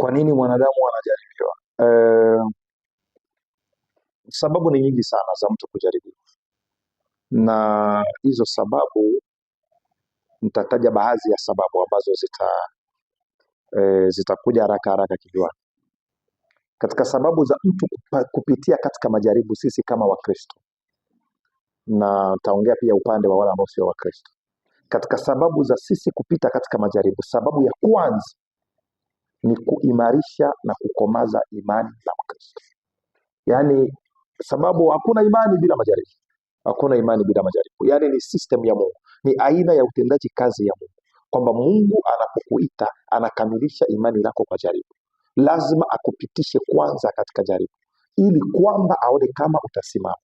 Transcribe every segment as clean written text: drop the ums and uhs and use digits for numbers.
Kwa nini mwanadamu anajaribiwa? Sababu ni nyingi sana za mtu kujaribiwa, na hizo sababu nitataja baadhi ya sababu ambazo zitakuja haraka haraka kichwani. Katika sababu za mtu kupitia katika majaribu, sisi kama Wakristo, na taongea pia upande wa wale ambao sio Wakristo. Katika sababu za sisi kupita katika majaribu, sababu ya kwanza ni kuimarisha na kukomaza imani ya Mkristo. Yaani sababu hakuna imani bila majaribu. Hakuna imani bila majaribu. Yaani ni system ya Mungu. Ni aina ya utendaji kazi ya Mungu. Kwamba Mungu anapokuita anakamilisha imani yako kwa jaribu. Lazima akupitishe kwanza katika jaribu, ili kwamba aone kama utasimama.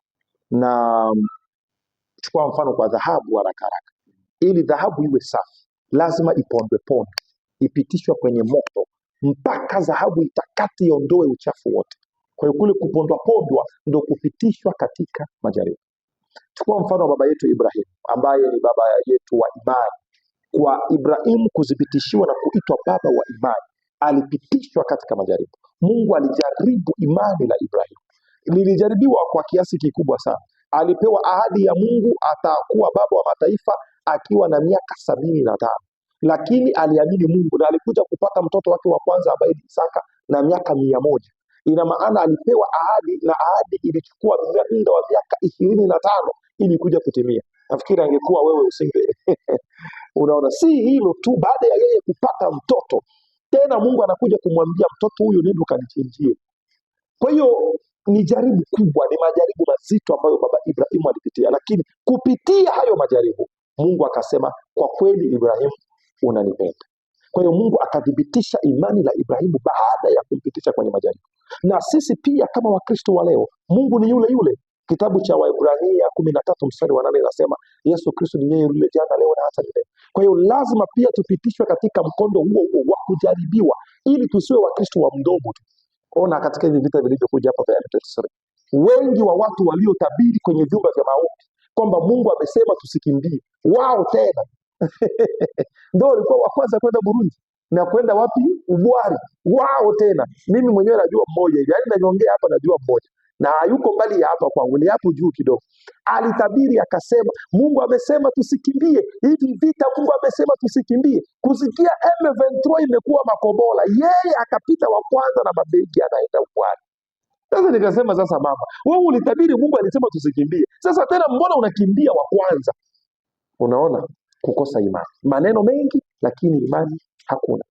Na chukua mfano kwa dhahabu haraka haraka. Ili dhahabu iwe safi, lazima ipondwe pondwe, ipitishwe kwenye moto mpaka dhahabu itakati iondoe uchafu wote. Kwa hiyo kule kupondwa pondwa ndio kupitishwa katika majaribu. Chukua mfano wa baba yetu Ibrahim, ambaye ni baba yetu wa imani. Kwa Ibrahim kudhibitishiwa na kuitwa baba wa imani, alipitishwa katika majaribu. Mungu alijaribu imani la Ibrahim. Lilijaribiwa kwa kiasi kikubwa sana. Alipewa ahadi ya Mungu atakuwa baba wa mataifa akiwa na miaka 75, lakini aliamini Mungu na alikuja kupata mtoto wake wa kwanza ambaye ni Isaka na miaka 100. Ina maana alipewa ahadi, na ahadi ilichukua muda wa miaka 25 ili kuja kutimia. Nafikiri angekuwa wewe usinge unaona, si hilo tu, baada ya yeye kupata mtoto tena Mungu anakuja kumwambia mtoto huyu nenda kanichinjie. Kwa hiyo ni jaribu kubwa, ni majaribu mazito ambayo baba Ibrahimu alipitia, lakini kupitia hayo majaribu Mungu akasema, kwa kweli Ibrahimu unanipenda. Kwa hiyo Mungu akadhibitisha imani la Ibrahimu baada ya kumpitisha kwenye majaribu. Na sisi pia kama Wakristo wa leo, Mungu ni yule yule. Kitabu cha Waebrania 13 mstari wa 8 inasema Yesu Kristo ni yeye yule jana leo na hata milele. Kwa hiyo lazima pia tupitishwe katika mkondo huo huo wa kujaribiwa, ili tusiwe Wakristo wa mdomo tu. Ona katika hivi vita vilivyokuja hapa vya M23, wengi wa watu waliotabiri kwenye vyumba vya maombi kwamba Mungu amesema tusikimbie, wao tena ndio walikuwa wa kwanza kwenda Burundi na kwenda wapi, Ubwari. Wao tena, mimi mwenyewe najua mmoja hivi, yaani naongea hapa najua mmoja, na hayuko mbali ya hapa kwangu, ni hapo juu kidogo. Alitabiri akasema Mungu amesema tusikimbie hivi vita, Mungu amesema tusikimbie. Kusikia M23 imekuwa makobola, yeye akapita wa kwanza na mabegi anaenda Ubwari. Sasa nikasema, sasa mama, wewe ulitabiri Mungu alisema tusikimbie, sasa tena mbona unakimbia wa kwanza? Unaona kukosa imani, maneno mengi lakini imani hakuna.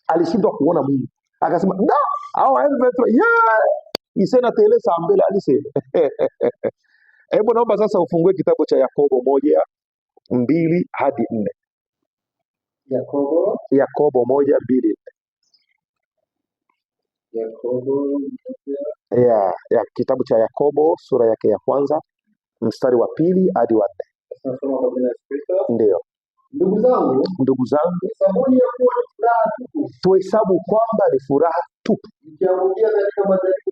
Alishindwa kuona Mungu, akasema da hao M23 isena telesa mbele alisema. Hebu naomba sasa ufungue kitabu cha Yakobo 1:2 hadi 4. Yakobo 1:2. Ya kitabu cha Yakobo sura yake ya kwanza mstari wa 2 hadi wa 4. Ndio. Ndugu zangu, tuhesabu kwamba ni furaha tupu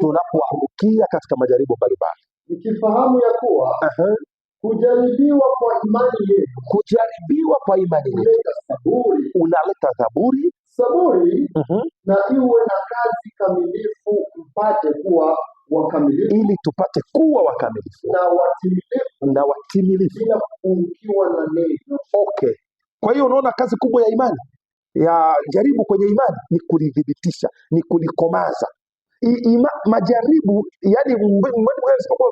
tunapoangukia katika majaribu mbalimbali, nikifahamu ya kuwa kujaribiwa kwa imani yetu unaleta saburi, na iwe na kazi kamilifu, mpate kuwa wakamilifu, ili tupate kuwa wakamilifu na watimilifu bila kupungukiwa na neno. Okay. Kwa hiyo unaona kazi kubwa ya imani, ya jaribu kwenye imani ni kulidhibitisha, ni kulikomaza. Majaribu, yani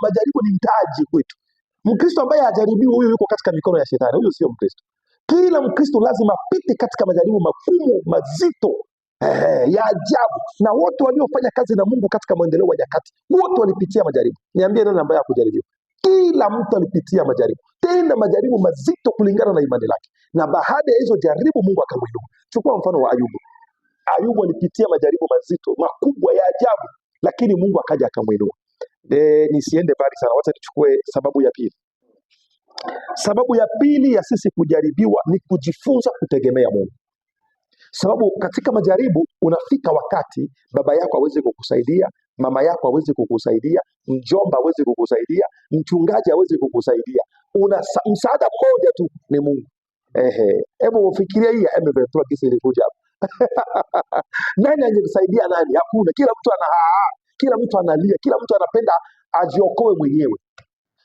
majaribu ni mtaji kwetu. Mkristo ambaye hajaribiwi, huyo yuko katika mikono ya shetani, huyo sio Mkristo. Kila Mkristo lazima apite katika majaribu magumu, mazito, ya ajabu. Na wote waliofanya kazi na Mungu katika maendeleo ya nyakati, wote walipitia majaribu. Niambie nani ambaye hakujaribiwa? Kila mtu alipitia majaribu, tena majaribu mazito kulingana na imani lake. Na baada ya hizo jaribu Mungu akamwinua. Chukua mfano wa Ayubu. Ayubu alipitia majaribu mazito makubwa ya ajabu, lakini Mungu akaja akamwinua. Nisiende mbali sana, wacha nichukue sababu ya pili. Sababu ya pili ya sisi kujaribiwa ni kujifunza kutegemea Mungu. Sababu katika majaribu unafika wakati baba yako hawezi kukusaidia, mama yako hawezi kukusaidia, mjomba hawezi kukusaidia, mchungaji hawezi kukusaidia. Una msaada mmoja tu, ni Mungu. Hebu ufikiria hii M23 kisa ilikuja. Nani angekusaidia nani? Hakuna. Kila mtu kila mtu analia, kila mtu anapenda ajiokoe mwenyewe.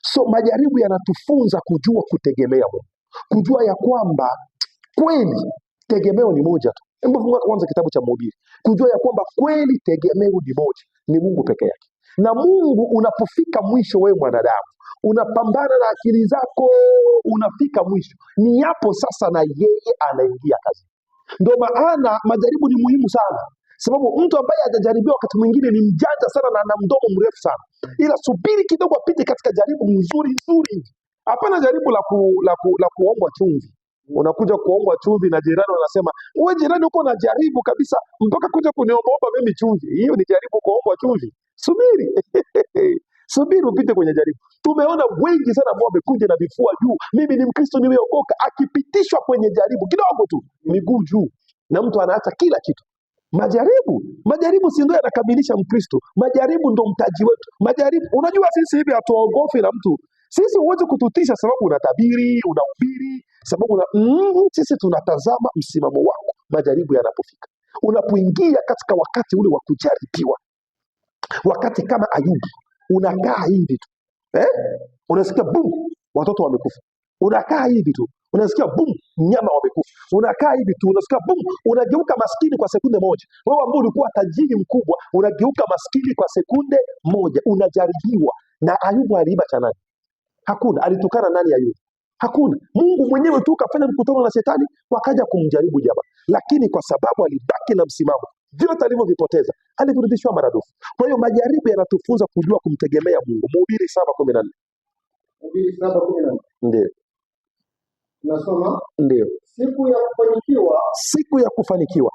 So majaribu yanatufunza kujua kutegemea Mungu, kujua ya kwamba kweli tegemeo ni moja tu. Hebu fungua kwanza kitabu cha Mhubiri, kujua ya kwamba kweli tegemeo ni moja, ni Mungu peke yake. Na Mungu unapofika mwisho, wewe mwanadamu unapambana na akili zako, unafika mwisho, ni yapo sasa na yeye anaingia kazi. Ndio maana majaribu ni muhimu sana, sababu mtu ambaye hajajaribiwa wakati mwingine ni mjanja sana na ana mdomo mrefu sana, ila subiri kidogo apite katika jaribu nzuri nzuri. Hapana jaribu la kuombwa chumvi. Unakuja kuombwa chumvi na jirani anasema, wewe jirani uko na jaribu kabisa mpaka kuja kuniomba mimi chumvi. Hiyo ni jaribu kuombwa chumvi. Subiri. Subiri upite kwenye jaribu. Tumeona wengi sana ambao wamekuja na vifua juu, mimi ni Mkristo nimeokoka, akipitishwa kwenye jaribu kidogo tu, miguu juu, na mtu anaacha kila kitu. Majaribu si ndio yanakamilisha Mkristo? Majaribu ndo mtaji wetu. Majaribu, unajua sisi hivi hatuogofi na mtu. Sisi huwezi kututisha sababu unatabiri, unahubiri, sababu sisi tunatazama msimamo wako majaribu yanapofika. Unapoingia katika wakati ule wa kujaribiwa, wakati kama Ayubu, unakaa hivi tu. Unasikia boom, watoto wamekufa. Unakaa hivi tu. Unasikia boom, mnyama wamekufa. Unakaa hivi tu, unasikia boom, unageuka maskini kwa sekunde moja. Wewe ambao ulikuwa tajiri mkubwa, unageuka maskini kwa sekunde moja. Unajaribiwa. Na Ayubu aliiba cha nani? Hakuna. Alitukana nani Ayubu? Hakuna. Mungu mwenyewe tu kafanya mkutano na shetani, wakaja kumjaribu jamaa. Lakini kwa sababu alibaki na msimamo, vyote alivyovipoteza alivirudishwa maradufu. Kwa hiyo majaribu yanatufunza kujua kumtegemea Mungu. Mhubiri 7:14. Mhubiri 7:14. Ndio. Nasoma. Ndio. Siku ya kufanikiwa, siku ya kufanikiwa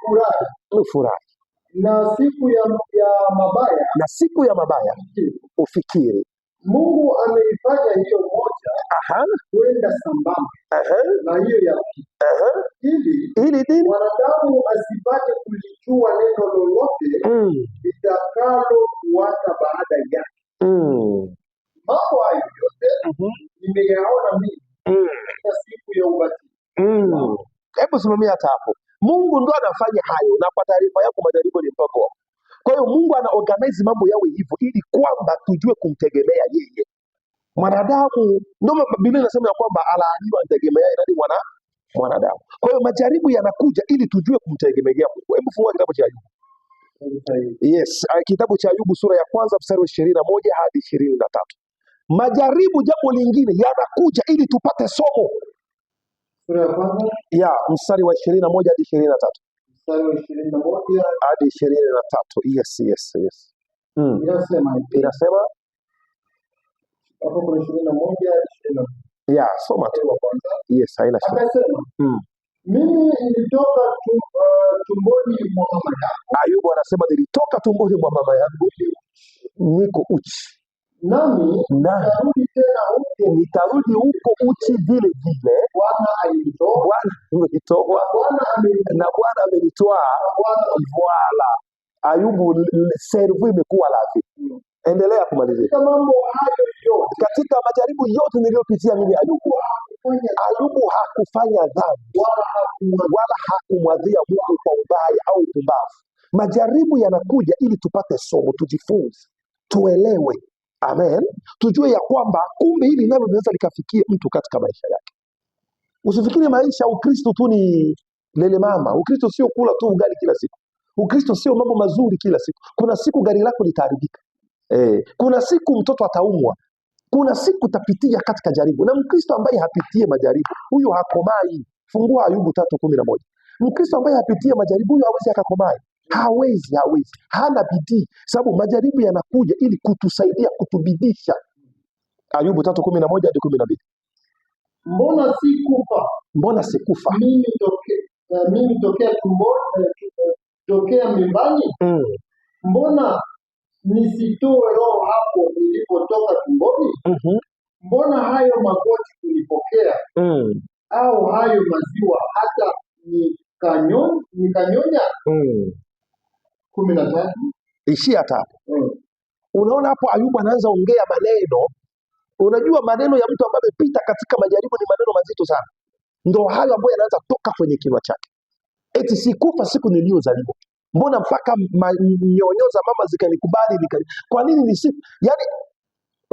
ufurahi, na siku ya mabaya ufikiri. Mungu ameifanya hiyo moja kwenda sambamba na hiyo ya pili, ili wanadamu asipate kulijua neno lolote litakalofuata baada yake. Mambo hayo yote nimeyaona mimi katika siku ya ubatizo. Hebu simamia hata hapo. Mungu ndo anafanya hayo, na kwa taarifa yako majaribu ni mpango wako. Kwa hiyo Mungu ana organize mambo yawe hivyo ili kwamba tujue kumtegemea yeye. Mwanadamu ndio Biblia inasema ya kwamba alaaniwa antegemea nani? Mwanadamu. Kwa hiyo majaribu yanakuja ili tujue kumtegemea Mungu. Hebu fungua kitabu cha Ayubu. Yes, kitabu cha Ayubu sura ya kwanza mstari wa 21 hadi 23. Majaribu jambo lingine yanakuja ili tupate somo. Sura ya kwanza mstari wa 21 hadi 23. Mstari wa 21 hadi 23. Yes. Inasema hapo kuna 21 hadi 22. Soma tu. Yes, haina shida. Akasema, mimi nilitoka tumboni mwa mama yangu. Ayubu anasema nilitoka tumboni mwa mama yangu niko uchi. Nami nitarudi huko uchi vile vile. Bwana alinitoa na Bwana amenitwaa. Voilà. Ayubu servu imekuwa lafi. Endelea kumalizia. Katika majaribu yote niliyopitia mimi Ayubu hakufanya dhambi wala hakumwadhia Mungu kwa ubaya au upumbavu. Majaribu yanakuja ili tupate somo, tujifunze, tuelewe. Amen. Tujue ya kwamba kumbe hili nalo linaweza likafikia mtu katika maisha yake. Usifikiri maisha Ukristo tu ni lele mama. Ukristo sio kula tu ugali kila siku. Ukristo sio mambo mazuri kila siku. Kuna siku gari lako litaharibika. Kuna siku mtoto ataumwa. Kuna siku utapitia katika jaribu. Na Mkristo ambaye hapitie majaribu, huyo hakomai. Fungua Ayubu 3:11. Mkristo ambaye hapitie majaribu, huyo hawezi akakomai. Hawezi. Hana bidii. Sababu majaribu yanakuja ili kutusaidia, kutubidisha. Ayubu 3:11 hadi 12. Mbona sikufa? Mimi tokea tumboni, tokea mimbani? Mbona nisitoe roho hapo nilipotoka tumboni? Mbona hayo magoti kunipokea? Au hayo maziwa hata nikanyonya? 13. Ishia hata. Unaona hapo Ayubu anaanza ongea maneno. Unajua maneno ya mtu ambaye amepita katika majaribu ni maneno mazito sana. Ndio hayo ambayo yanaanza toka kwenye kinywa chake. eti sikufa siku niliyozaliwa. Mbona mpaka nyonyo za mama zikanikubali kwa nini nisifu? Yaani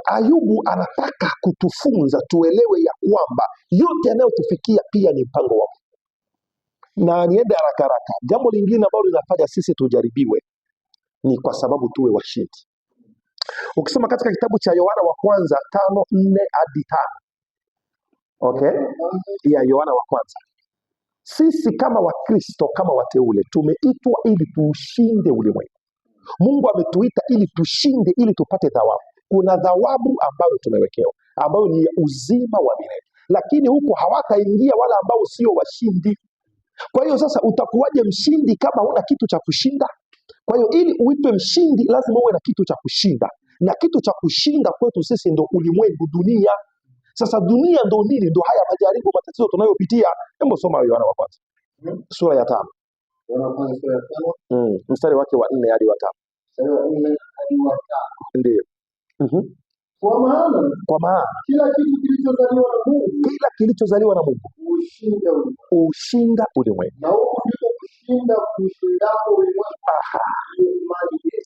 Ayubu anataka kutufunza tuelewe ya kwamba yote yanayotufikia pia ni mpango wa Mungu. Na niende haraka haraka, jambo lingine ambalo linafanya sisi tujaribiwe ni kwa sababu tuwe washindi. Ukisoma katika kitabu cha Yohana wa kwanza 5:4-5, okay, ya Yohana wa kwanza, sisi kama Wakristo, kama wateule, tumeitwa ili tuushinde ulimwengu. Mungu ametuita ili tushinde, ili tupate thawabu. Kuna thawabu ambayo tumewekewa, ambayo ni uzima wa milele, lakini huko hawataingia wala ambao sio washindi. Kwa hiyo sasa utakuwaje mshindi kama huna kitu cha kushinda? Kwa hiyo ili uitwe mshindi lazima uwe na kitu cha kushinda, na kitu cha kushinda kwetu sisi ndo ulimwengu, dunia. Sasa dunia ndo nini? Ndo haya majaribu, matatizo tunayopitia. Hebu soma Yohana wa kwanza sura ya 5, mstari wake wa 4 hadi wa 5. Ndio. Kwa maana kila kitu kilichozaliwa na Mungu ushinda ulimwengu. Na huko ndiko kushinda kushindako ulimwengu.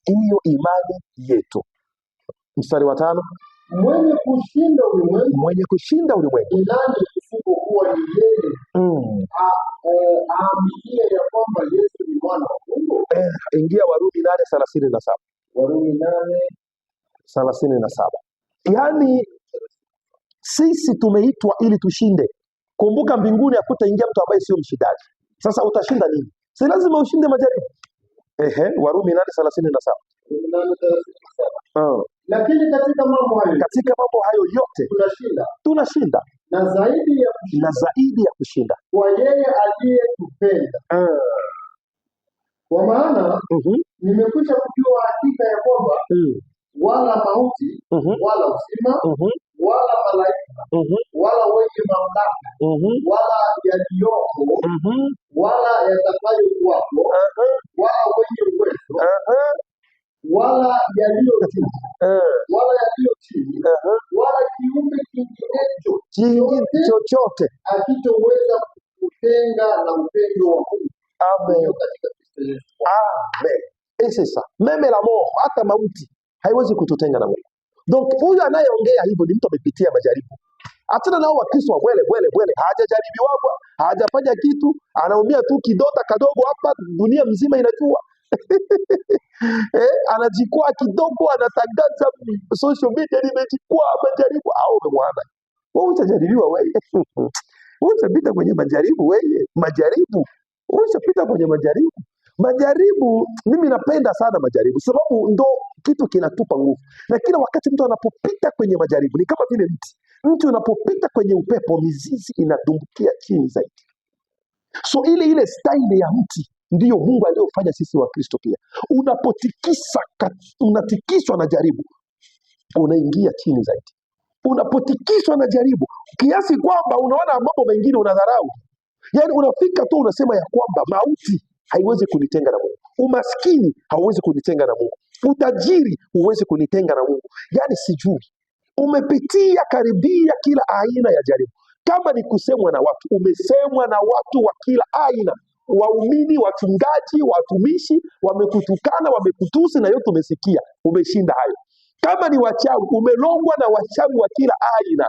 Hiyo imani yetu. Mstari wa 5, mwenye kushinda ulimwengu ni nani isipokuwa ni yeye aaminie ya kwamba Yesu ni mwana wa Mungu? Ingia Warumi 8:37. Warumi 8:37. Yaani sisi tumeitwa ili tushinde. Kumbuka mbinguni hakutaingia mtu ambaye sio mshindaji. Sasa utashinda nini? Si lazima ushinde majaribu. Warumi 8:37. Lakini katika mambo hayo yote tunashinda na zaidi ya kushinda kwa yeye aliyetupenda. Kwa maana nimekwisha kujua hakika ya kwamba wala mauti wala uzima wala malaika wala wenye mamlaka wala yaliyoko wala yatakayokuwapo wala wenye uwezo wala yaliyo juu wala yaliyo chini wala kiumbe kingine chochote hakitoweza kutenga na upendo wa Mungu. Amen. Amen. Sasa meme la Mungu, hata mauti haiwezi kututenga na Mungu. Donc huyu anayeongea hivyo ni mtu amepitia majaribu. Achana nao Wakristo bwele, hajajaribiwa, hajafanya kitu, anaumia tu kidota kadogo hapa, dunia mzima inajua. Anajikwaa kidogo, anatangaza social media, nimejikwaa majaribu. Au bwana, wewe utajaribiwa wewe. Wewe utapita kwenye majaribu wewe. Wewe utapita kwenye majaribu. Mimi napenda sana majaribu sababu ndo kitu kinatupa nguvu. Na kila wakati mtu anapopita kwenye majaribu ni kama vile mtu unapopita kwenye upepo, mizizi inadumbukia chini zaidi. So ile style ya mti ndiyo Mungu aliyofanya sisi wa Kristo pia. Unatikiswa na jaribu, unaingia chini zaidi. Unapotikiswa na jaribu kiasi kwamba unaona mambo mengine unadharau. Yaani unafika tu unasema ya kwamba mauti haiwezi kunitenga na Mungu. Umaskini hauwezi kunitenga na Mungu. Utajiri huwezi kunitenga na Mungu. Yaani sijui. Umepitia karibia kila aina ya jaribu. Kama ni kusemwa na watu, umesemwa na watu wa kila aina. Waumini, wachungaji, watumishi, wamekutukana, wamekutusi na yote umesikia. Umeshinda hayo. Kama ni wachawi, umelongwa na wachawi wa kila aina.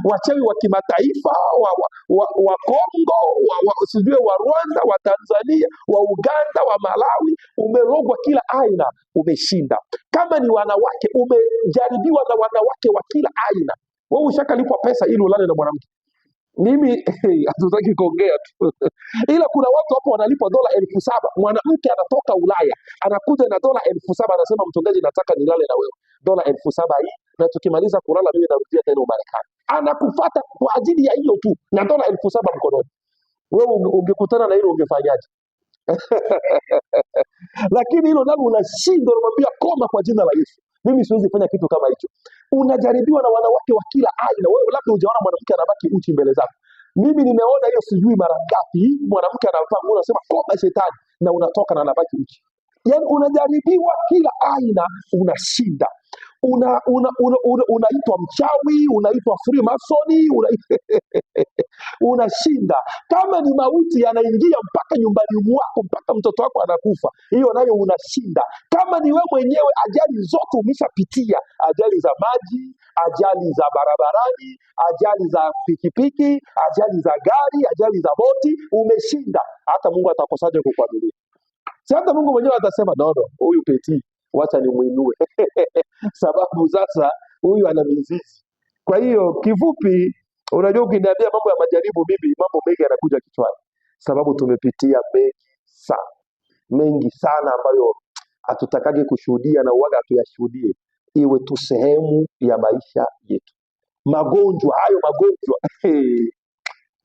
Wachawi wa kimataifa, wa Kongo, sijui wa Rwanda, wa Tanzania, wa Uganda, wa Malawi, umelogwa kila aina, umeshinda. Kama ni wanawake, umejaribiwa na wanawake wa kila aina. Wewe ushakalipwa pesa ili ulale na mwanamke. Mimi hatutaki kuongea tu. Ila kuna watu hapo wanalipwa $7,000. Mwanamke anatoka Ulaya, anakuja na $7,000, anasema mchungaji, nataka nilale na wewe. $7,000 hii, na tukimaliza kulala mimi narudia tena Marekani. Anakufuata kwa ajili ya hiyo tu na $7,000 mkononi. Wewe ungekutana na hilo ungefanyaje? Lakini hilo nalo unashindwa, unamwambia koma kwa jina la Yesu. Mimi siwezi fanya kitu kama hicho. Unajaribiwa na wanawake wa kila aina. Wewe labda hujaona mwanamke anabaki uchi mbele zako. Mimi nimeona hiyo sijui mara ngapi. Mwanamke anavaa nguo unasema koma shetani, na unatoka na anabaki uchi. Yaani unajaribiwa kila aina, unashinda. unaitwa mchawi, unaitwa Freemasoni, unashinda. Kama ni mauti yanaingia mpaka nyumbani mwako, mpaka mtoto wako anakufa, hiyo nayo unashinda. Kama ni wewe mwenyewe, ajali zote umeshapitia, ajali za maji, ajali za barabarani, ajali za pikipiki, ajali za gari, ajali za boti, umeshinda. Hata Mungu atakosaje kukuaminia? Si hata Mungu mwenyewe atasema no, huyu Peti wacha nimuinue sababu sasa huyu ana mizizi. Kwa hiyo kifupi, unajua ukiniambia mambo ya majaribu, mimi mambo mengi yanakuja kichwani, sababu tumepitia mengi sana ambayo hatutakage kushuhudia na uwaga tuyashuhudie, iwe tu sehemu ya maisha yetu. Magonjwa hayo,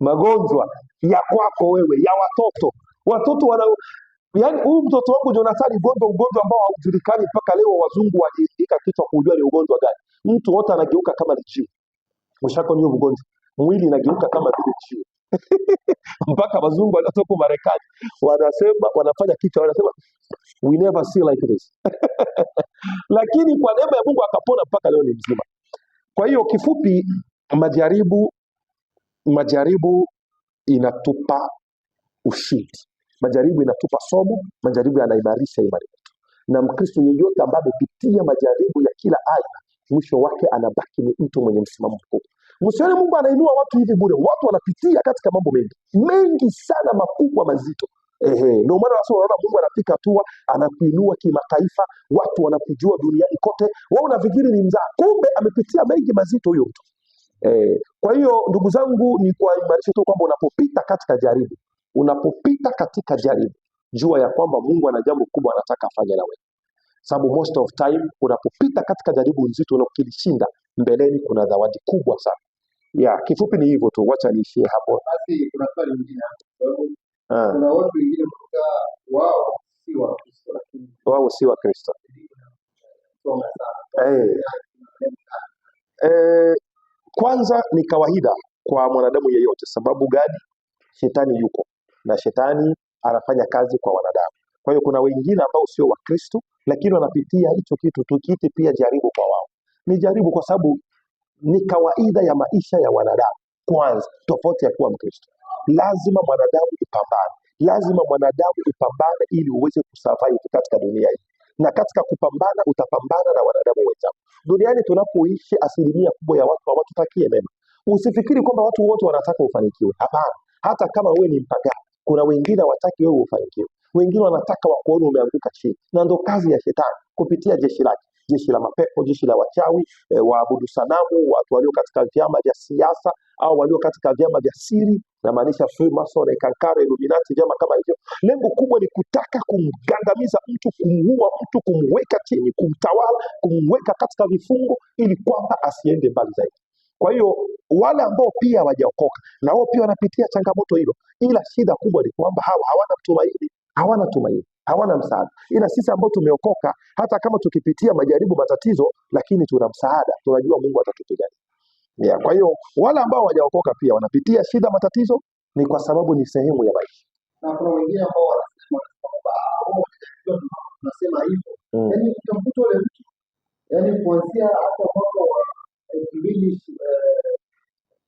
magonjwa ya kwako wewe, ya watoto wana. Yaani huyu mtoto wangu Jonathan ugonjwa ambao haujulikani mpaka leo, wazungu waliandika kichwa kujua ni ugonjwa gani. Mtu wote anageuka kama ni jiwe. Mshako ni ugonjwa. Mwili inageuka kama vile jiwe. Mpaka wazungu wanatoka Marekani wanasema, wanafanya kichwa, wanasema we never see like this. Lakini kwa neema ya Mungu akapona mpaka leo ni mzima. Kwa hiyo kifupi, majaribu inatupa ushindi. Majaribu inatupa somo, majaribu yanaimarisha imani yetu. Na Mkristo yeyote ambaye amepitia majaribu ya kila aina, mwisho wake anabaki ni mtu mwenye msimamo mkubwa. Msione Mungu anainua watu hivi bure. Watu wanapitia katika mambo mengi sana, makubwa, mazito. Ndio maana sasa unaona Mungu anafika hatua anakuinua kimataifa, watu wanakujua duniani kote. Wao unafikiri ni mzaa, kumbe amepitia mengi mazito huyo mtu. Kwa hiyo ndugu zangu, ni kuimarisha tu kwamba unapopita katika jaribu, jua ya kwamba Mungu ana jambo kubwa anataka afanye na wewe. Sababu most of time unapopita katika jaribu nzito na ukilishinda, mbeleni kuna zawadi kubwa sana. Kifupi ni hivyo tu, wacha niishie hapo. Basi kuna swali lingine hapo. Kuna watu wengine wao si wa Kristo. Kwanza ni kawaida kwa mwanadamu yeyote. Sababu gani? Shetani yuko na shetani anafanya kazi kwa wanadamu. Kwa hiyo kuna wengine ambao sio wa Kristo, lakini wanapitia hicho kitu, tukiite pia jaribu kwa wao. Ni jaribu kwa sababu ni kawaida ya maisha ya wanadamu. Kwanza, tofauti ya kuwa Mkristo, lazima mwanadamu upambane ili uweze kusurvive katika dunia hii. Na katika kupambana utapambana na wanadamu wenzako. Duniani tunapoishi, asilimia kubwa ya watu hawatutakie mema. Usifikiri kwamba watu wote wanataka ufanikiwe. Hapana. Hata kama wewe ni mpagani, kuna wengine hawataki wewe ufanikiwe. Wengine wanataka wakuone umeanguka chini. Na ndo kazi ya shetani kupitia jeshi lake, jeshi la mapepo, jeshi la wachawi, waabudu sanamu, watu walio katika vyama vya siasa au walio katika vyama vya siri, na maanisha Freemason, Kankara, Illuminati, vyama kama hivyo. Lengo kubwa ni kutaka kumgandamiza mtu, kumuua mtu, kumweka chini, kumtawala, kumweka katika vifungo ili kwamba asiende mbali zaidi. Kwa hiyo wale ambao pia hawajaokoka na wao pia wanapitia changamoto hilo, ila shida kubwa ni kwamba hawana tumaini, hawana msaada. Ila sisi ambao tumeokoka, hata kama tukipitia majaribu, matatizo, lakini tuna msaada, tunajua Mungu atatupigania. Kwa hiyo wale ambao hawajaokoka pia wanapitia shida, matatizo, ni kwa sababu ni sehemu ya maisha. Na kuna wengine ambao wanasema hivyo, yaani utamkuta wale mtu, yaani kuanzia hapo mwaka wa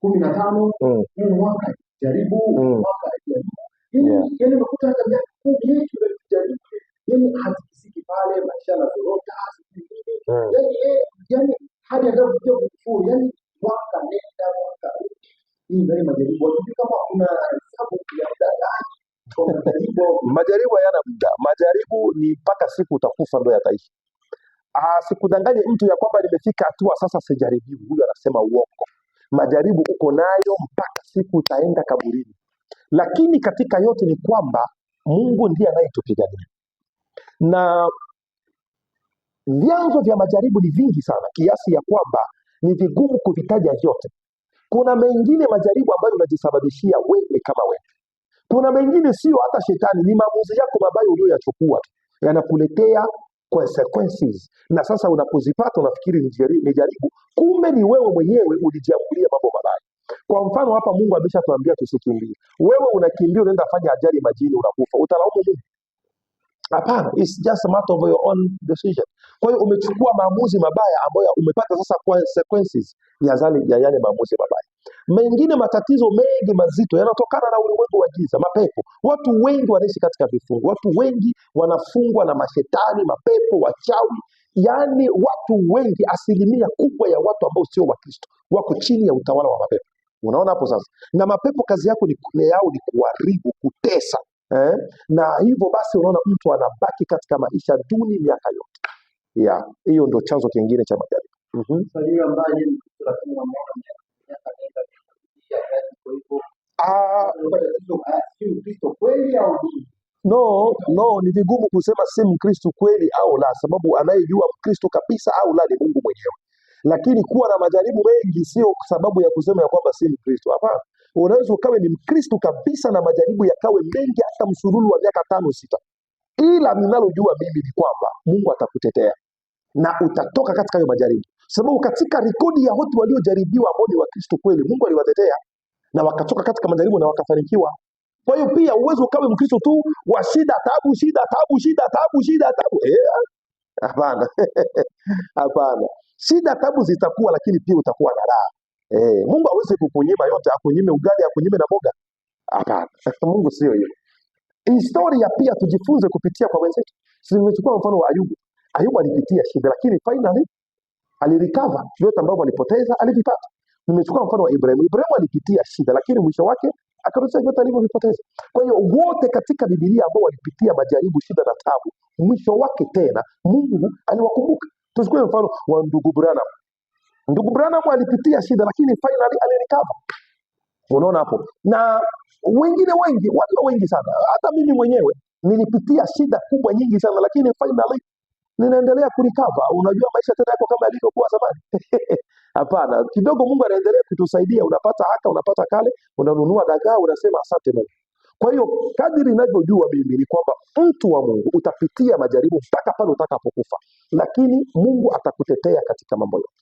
2015 mwaka jaribu, mwaka jaribu, yaani unakuta hata miaka 10 yetu jaribu, yaani hatikisiki pale, maisha yanazorota, yaani hadi ndio kufuru, yaani mwaka nenda mwaka hii ndio majaribu. Wajui kama kuna hesabu ya muda gani kwa majaribu. Majaribu hayana muda. Majaribu ni mpaka siku utakufa ndio yataishi. Sikudanganye mtu ya kwamba nimefika hatua sasa sijaribiwi. Huyu anasema uongo. Majaribu uko nayo mpaka siku utaenda kaburini. Lakini katika yote ni kwamba Mungu ndiye anayetupigania. Na vyanzo vya majaribu ni vingi sana kiasi ya kwamba ni vigumu kuvitaja vyote. Kuna mengine majaribu ambayo unajisababishia wewe kama wewe. Kuna mengine sio hata shetani, ni maamuzi yako mabaya uliyoyachukua yanakuletea consequences. Na sasa unapozipata unafikiri ni jaribu, kumbe ni wewe mwenyewe ulijiamulia mambo mabaya. Kwa mfano hapa Mungu ameshatuambia tusikimbie. Wewe unakimbia unaenda fanya ajali majini unakufa. Utalaumu Mungu? Hapana, it's just a matter of your own decision. Kwa hiyo umechukua maamuzi mabaya ambayo umepata sasa consequences ya yale maamuzi mabaya. Mengine, matatizo mengi mazito yanatokana na ulimwengu wa giza, mapepo. Watu wengi wanaishi katika vifungo, watu wengi wanafungwa na mashetani, mapepo, wachawi. Yaani watu wengi, asilimia kubwa ya watu ambao sio Wakristo wako chini ya utawala wa mapepo. Unaona hapo sasa? Na mapepo kazi yao ni kuharibu, kutesa. Na hivyo basi unaona mtu anabaki katika maisha duni miaka yote. Hiyo ndio chanzo kingine cha majaribu. No, ni vigumu kusema si Mkristo kweli au la, sababu anayejua Mkristo kabisa au la ni Mungu mwenyewe. Lakini kuwa na majaribu mengi sio sababu ya kusema ya kwamba si Mkristo. Hapana, unaweza ukawe ni Mkristo kabisa na majaribu yakawe mengi, hata msururu wa miaka 5-6. Ila ninalojua mimi ni kwamba Mungu atakutetea na utatoka katika hayo majaribu, sababu katika rekodi ya watu waliojaribiwa ambao ni Wakristo kweli, Mungu aliwatetea na wakatoka katika majaribu na wakafanikiwa. Kwa hiyo pia uwezo ukawe Mkristo tu wa shida, tabu, shida, tabu, shida, tabu, shida, tabu. Hapana. Hapana. Shida, tabu zitakuwa, lakini pia utakuwa na raha. Mungu hawezi kukunyima yote, akunyime ugali, akunyime na mboga. Hapana. Mungu sio hiyo. Historia pia tujifunze kupitia kwa wenzetu. Sisi tumechukua mfano wa Ayubu. Ayubu alipitia shida, lakini finally alirecover vyote ambavyo alipoteza, alivipata. Nimechukua mfano wa Ibrahimu. Ibrahimu alipitia shida, lakini mwisho wake akarudisha vyote alivyovipoteza. Kwa hiyo wote katika Biblia ambao walipitia majaribu, shida na tabu, mwisho wake tena Mungu aliwakumbuka. Tuchukue mfano wa ndugu Branham. Ndugu Branham alipitia shida, lakini finally alirecover. Unaona hapo? Na wengine wengi, watu wengi sana. Hata mimi mwenyewe nilipitia shida kubwa nyingi sana, lakini finally ninaendelea kurecover. Unajua maisha tena yako kama yalivyokuwa zamani. Hapana, kidogo Mungu anaendelea kutusaidia. Unapata haka, unapata kale, unanunua dagaa, unasema asante Mungu. Kwa hiyo kadiri ninavyojua mimi ni kwamba mtu wa Mungu utapitia majaribu mpaka pale utakapokufa, lakini Mungu atakutetea katika mambo yote.